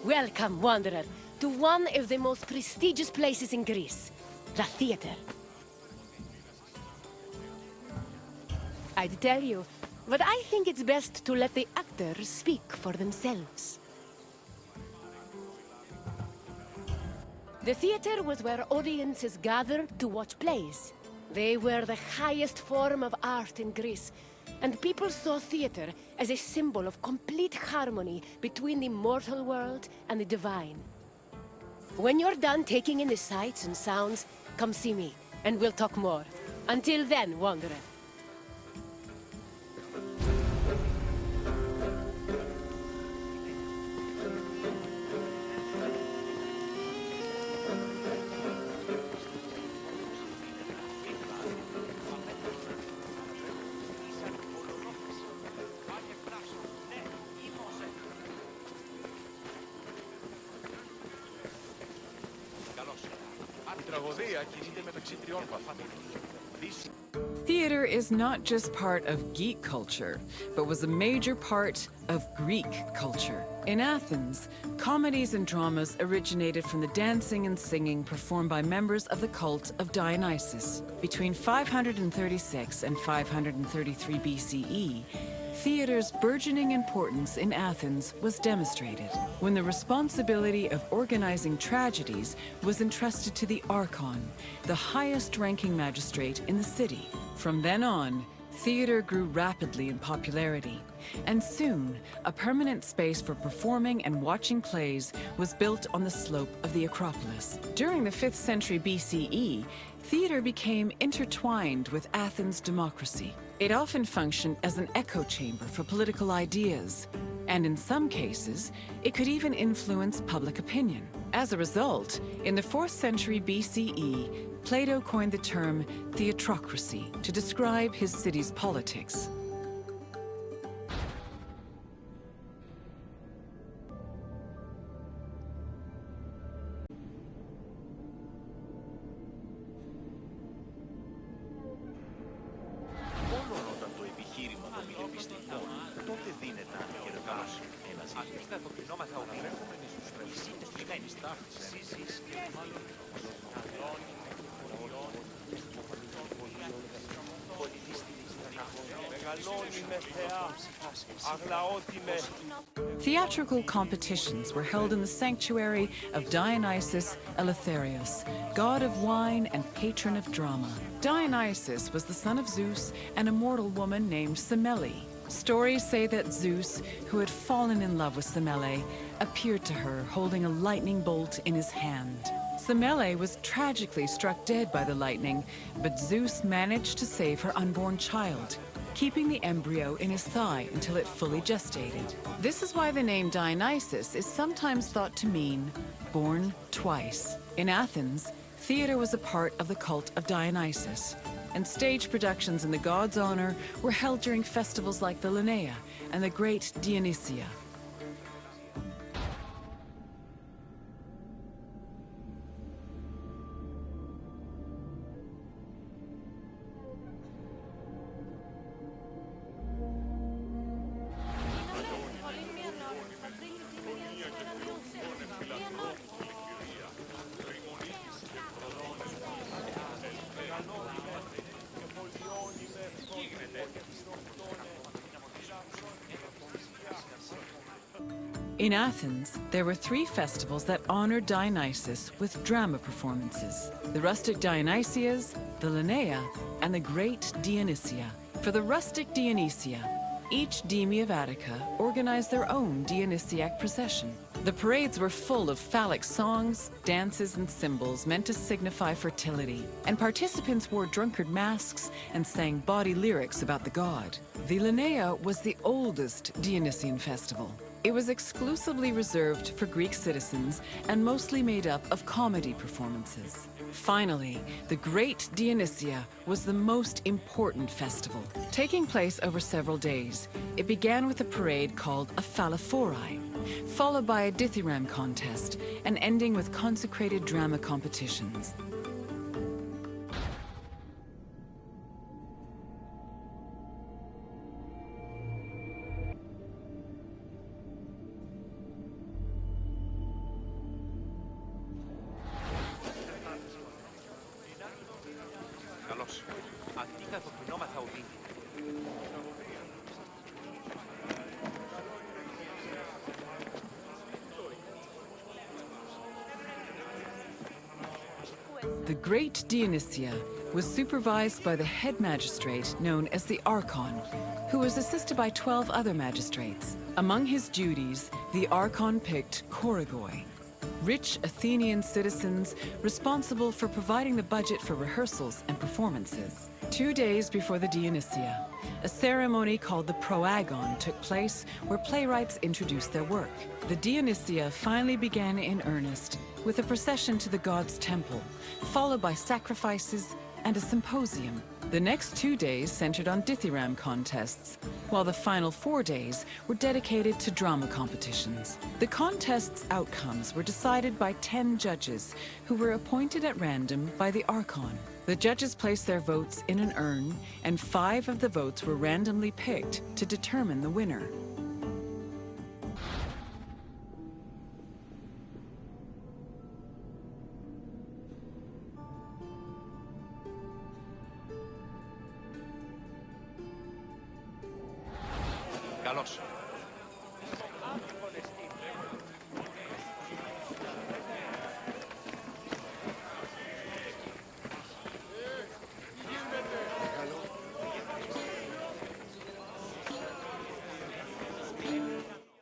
Welcome, wanderer, to one of the most prestigious places in Greece, the theater. I'd tell you, but I think it's best to let the actors speak for themselves. The theater was where audiences gathered to watch plays. They were the highest form of art in Greece, and people saw theater as a symbol of complete harmony between the mortal world and the divine. When you're done taking in the sights and sounds, come see me, and we'll talk more. Until then, wanderer. Theater is not just part of geek culture, but was a major part of Greek culture. In Athens, comedies and dramas originated from the dancing and singing performed by members of the cult of Dionysus. Between 536 and 533 BCE, theater's burgeoning importance in Athens was demonstrated when the responsibility of organizing tragedies was entrusted to the archon, the highest-ranking magistrate in the city. From then on, theater grew rapidly in popularity, and soon a permanent space for performing and watching plays was built on the slope of the Acropolis. During the 5th century BCE, theater became intertwined with Athens' democracy. It often functioned as an echo chamber for political ideas, and in some cases, it could even influence public opinion. As a result, in the 4th century BCE, Plato coined the term theatrocracy to describe his city's politics. Theatrical competitions were held in the sanctuary of Dionysus Eleutherios, god of wine and patron of drama. Dionysus was the son of Zeus and a mortal woman named Semele. Stories say that Zeus, who had fallen in love with Semele, appeared to her holding a lightning bolt in his hand. Semele was tragically struck dead by the lightning, but Zeus managed to save her unborn child, keeping the embryo in his thigh until it fully gestated. This is why the name Dionysus is sometimes thought to mean born twice. In Athens, theater was a part of the cult of Dionysus, and stage productions in the god's honor were held during festivals like the Linnea and the Great Dionysia. In Athens, there were 3 festivals that honored Dionysus with drama performances: the rustic Dionysias, the Linnea, and the Great Dionysia. For the rustic Dionysia, each deme of Attica organized their own Dionysiac procession. The parades were full of phallic songs, dances, and symbols meant to signify fertility, and participants wore drunkard masks and sang bawdy lyrics about the god. The Linnea was the oldest Dionysian festival. It was exclusively reserved for Greek citizens and mostly made up of comedy performances. Finally, the Great Dionysia was the most important festival. Taking place over several days, it began with a parade called a phallophori, followed by a dithyramb contest, and ending with consecrated drama competitions. The Great Dionysia was supervised by the head magistrate known as the Archon, who was assisted by 12 other magistrates. Among his duties, the Archon picked Korigoi, rich Athenian citizens responsible for providing the budget for rehearsals and performances. 2 days before the Dionysia, a ceremony called the Proagon took place where playwrights introduced their work. The Dionysia finally began in earnest with a procession to the god's temple, followed by sacrifices and a symposium. The next 2 days centered on dithyramb contests, while the final 4 days were dedicated to drama competitions. The contests' outcomes were decided by 10 judges who were appointed at random by the Archon. The judges placed their votes in an urn, and 5 of the votes were randomly picked to determine the winner. Καλώς.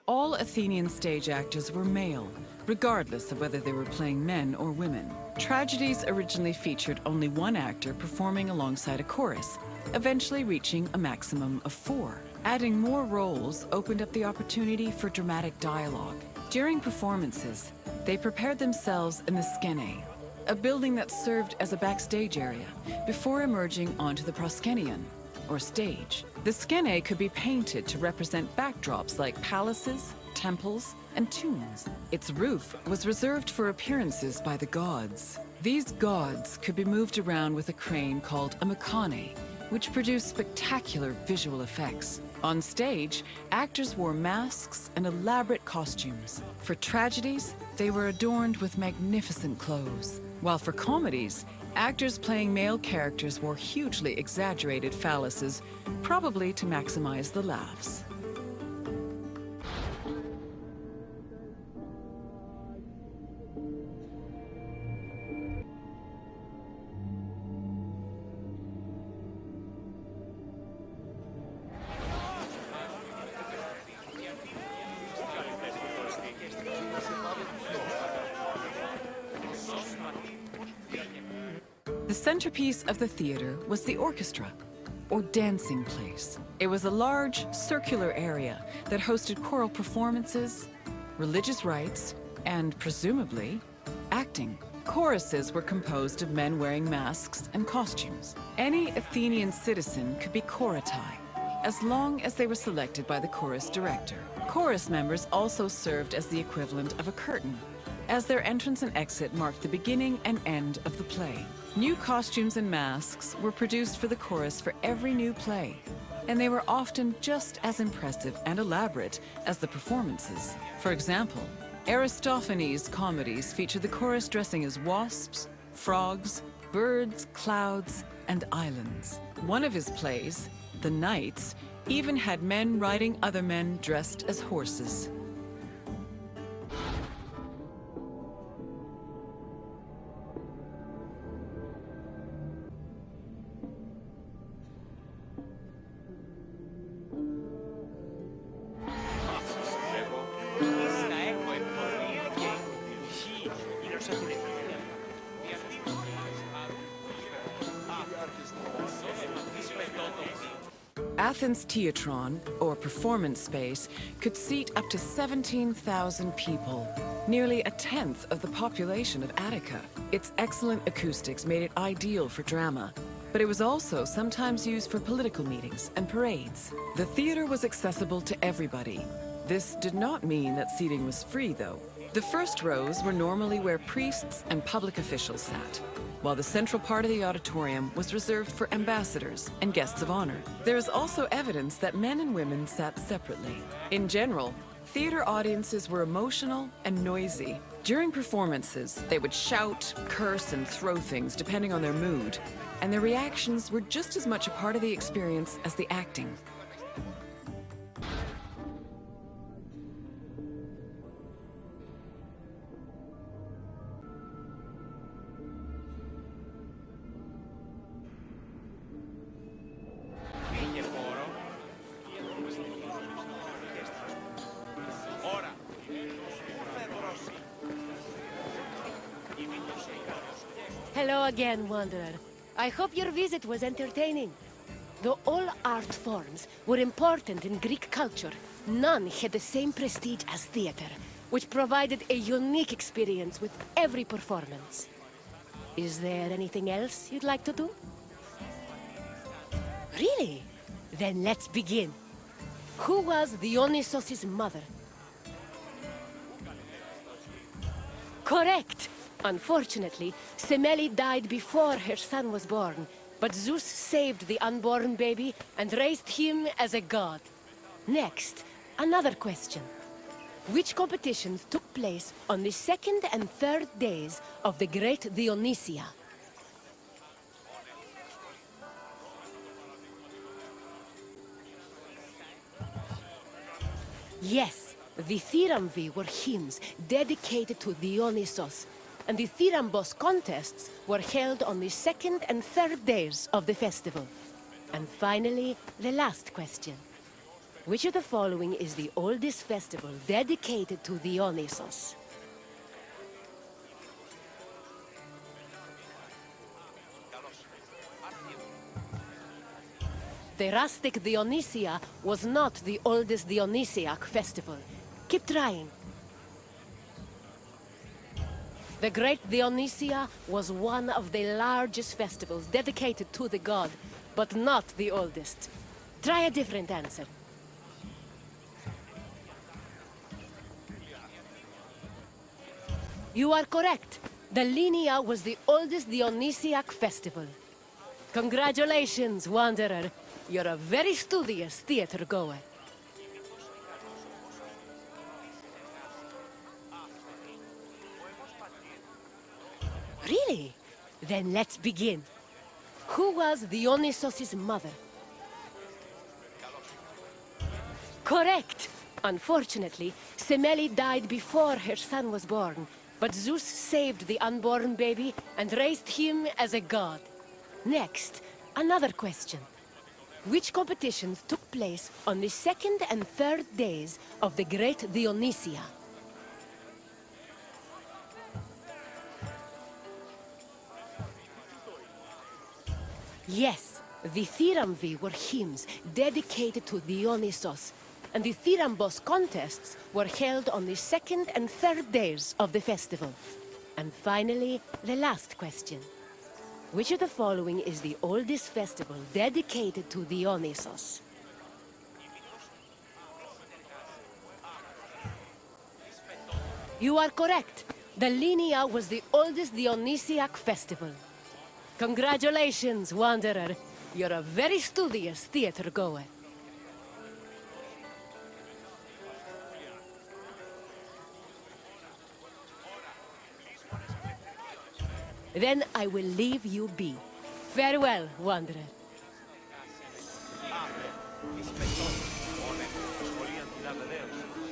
All Athenian stage actors were male, regardless of whether they were playing men or women. Tragedies originally featured only one actor performing alongside a chorus, eventually reaching a maximum of 4. Adding more roles opened up the opportunity for dramatic dialogue. During performances, they prepared themselves in the skene, a building that served as a backstage area, before emerging onto the proskenion, or stage. The skene could be painted to represent backdrops like palaces, temples, and tombs. Its roof was reserved for appearances by the gods. These gods could be moved around with a crane called a mechane, which produced spectacular visual effects. On stage, actors wore masks and elaborate costumes. For tragedies, they were adorned with magnificent clothes. While for comedies, actors playing male characters wore hugely exaggerated phalluses, probably to maximize the laughs. The centerpiece of the theater was the orchestra, or dancing place. It was a large, circular area that hosted choral performances, religious rites, and, presumably, acting. Choruses were composed of men wearing masks and costumes. Any Athenian citizen could be choritai, as long as they were selected by the chorus director. Chorus members also served as the equivalent of a curtain, as their entrance and exit marked the beginning and end of the play. New costumes and masks were produced for the chorus for every new play, and they were often just as impressive and elaborate as the performances. For example, Aristophanes' comedies feature the chorus dressing as wasps, frogs, birds, clouds, and islands. One of his plays, The Knights, even had men riding other men dressed as horses. Athens' Theatron, or performance space, could seat up to 17,000 people, nearly a tenth of the population of Attica. Its excellent acoustics made it ideal for drama, but it was also sometimes used for political meetings and parades. The theater was accessible to everybody. This did not mean that seating was free, though. The first rows were normally where priests and public officials sat, while the central part of the auditorium was reserved for ambassadors and guests of honor. There is also evidence that men and women sat separately. In general, theater audiences were emotional and noisy. During performances, they would shout, curse, and throw things depending on their mood, and their reactions were just as much a part of the experience as the acting. Hello again, Wanderer. I hope your visit was entertaining. Though all art forms were important in Greek culture, none had the same prestige as theater, which provided a unique experience with every performance. Is there anything else you'd like to do? Really? Then let's begin. Who was Dionysos' mother? Correct! Unfortunately, Semele died before her son was born, but Zeus saved the unborn baby and raised him as a god. Next, another question. Which competitions took place on the second and third days of the Great Dionysia? Yes, the Theramvi were hymns dedicated to Dionysos, and the Thyrambos contests were held on the second and third days of the festival. And finally, the last question. Which of the following is the oldest festival dedicated to Dionysos? The rustic Dionysia was not the oldest Dionysiac festival. Keep trying. The Great Dionysia was one of the largest festivals dedicated to the god, but not the oldest. Try a different answer. You are correct. The Linnea was the oldest Dionysiac festival. Congratulations, Wanderer. You're a very studious theater goer. Really? Then let's begin. Who was Dionysos' mother? Correct! Unfortunately, Semele died before her son was born, but Zeus saved the unborn baby and raised him as a god. Next, another question. Which competitions took place on the second and third days of the Great Dionysia? Yes, the Theramvi were hymns dedicated to Dionysos, and the Thyrambos contests were held on the second and third days of the festival. And finally, the last question. Which of the following is the oldest festival dedicated to Dionysos? You are correct. The Linnea was the oldest Dionysiac festival. Congratulations, Wanderer. You're a very studious theater goer. Then I will leave you be. Farewell, Wanderer. Ispettore, ore, σχολεία του Λαβεδαίους.